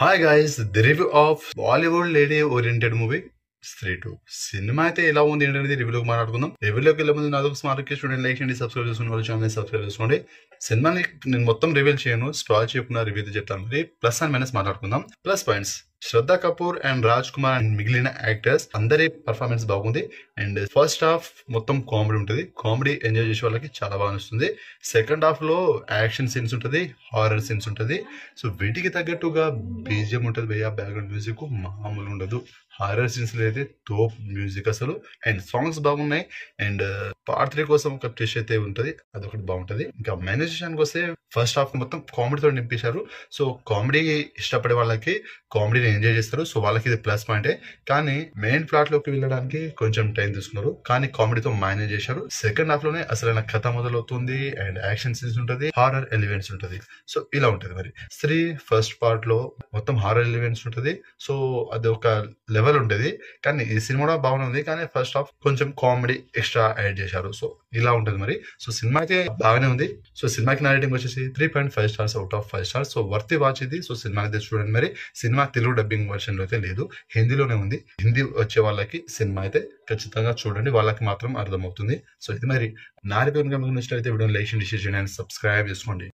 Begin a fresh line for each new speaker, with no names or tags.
Hi guys, the review of Bollywood lady oriented movie స్త్రీ 2 cinema అయితే ఎలా ఉంది ఏంటనేది రివ్యూలోకి మాట్లాడుకుందాం. రివ్యూలోకి వెళ్ళే ముందు నాదొక స్మార్ట్ స్టూడెంట్ లైక్ చేయండి, సబ్స్క్రైబ్ చేసుకుని వాళ్ళ ఛానల్ సబ్స్క్రైబ్ చేసుకోండి. సినిమాని నేను మొత్తం రివీల్ చేయను, స్పాయిల్ చేయకుండా రివ్యూ చెప్తాను. మరి ప్లస్ అండ్ మైనస్ మాట్లాడుకుందాం. Plus points: Shraddha Kapoor and Raj Kumar and మిగిలిన యాక్టర్స్ అందరి పర్ఫార్మెన్స్ బాగుంది. అండ్ ఫస్ట్ హాఫ్ మొత్తం కామెడీ ఉంటుంది. కామెడీ ఎంజాయ్ చేసే వాళ్ళకి చాలా బాగా నచ్చుతుంది. సెకండ్ హాఫ్ లో యాక్షన్ సీన్స్ ఉంటుంది, హారర్ సీన్స్ ఉంటుంది. సో వీటికి తగ్గట్టుగా బీజిఎం ఉంటుంది, బ్యాక్గ్రౌండ్ మ్యూజిక్ మామూలు ఉండదు. హారర్ సీన్స్ లో అయితే తోప్ మ్యూజిక్ అసలు. అండ్ సాంగ్స్ బాగున్నాయి. అండ్ పార్ట్ 3 కోసం ఒక ట్విస్ట్ అయితే ఉంటుంది, అదొకటి బాగుంటది. ఇంకా మేనేజేషన్ వస్తే ఫస్ట్ హాఫ్ మొత్తం కామెడీతో నింపేశారు. సో కామెడీ ఇష్టపడే వాళ్ళకి కామెడీని ఎంజాయ్ చేస్తారు. సో వాళ్ళకి ఇది ప్లస్ పాయింటే. కానీ మెయిన్ ప్లాట్ లోకి వెళ్ళడానికి కొంచెం టైం తీసుకున్నారు, కానీ కామెడీతో మేనేజ్ చేశారు. సెకండ్ హాఫ్ లోనే అసలైన కథ మొదలవుతుంది. అండ్ యాక్షన్ సీన్స్ ఉంటుంది, హారర్ ఎలిమెంట్స్ ఉంటుంది. సో ఇలా ఉంటది. మరి స్త్రీ ఫస్ట్ పార్ట్ లో మొత్తం హారర్ ఎలిమెంట్స్ ఉంటుంది. సో అది ఒక లెవెల్ ఉంటుంది. కానీ ఈ సినిమా కూడా బాగుంది, కానీ ఫస్ట్ హాఫ్ కొంచెం కామెడీ ఎక్స్ట్రా యాడ్ చేశారు. సో ఇలా ఉంటుంది. మరి సో సినిమా అయితే బాగానే ఉంది. సో సినిమాకి నా రేటింగ్ వచ్చేసి 3.5 stars out of 5 stars. So worth watch ఇది. సో సినిమా అయితే చూడండి. మరి సినిమా తెలుగు డబ్బింగ్ వర్షన్ లో అయితే లేదు, హిందీలోనే ఉంది. హిందీ వచ్చే వాళ్ళకి సినిమా అయితే ఖచ్చితంగా చూడండి, వాళ్ళకి మాత్రం అర్థమవుతుంది. సో ఇది మరి నా రివ్యూ కనుక నచ్చినట్లయితే వీడియోని లైక్ చేయండి, షేర్ చేయండి అండ్ సబ్స్క్రైబ్ చేసుకోండి.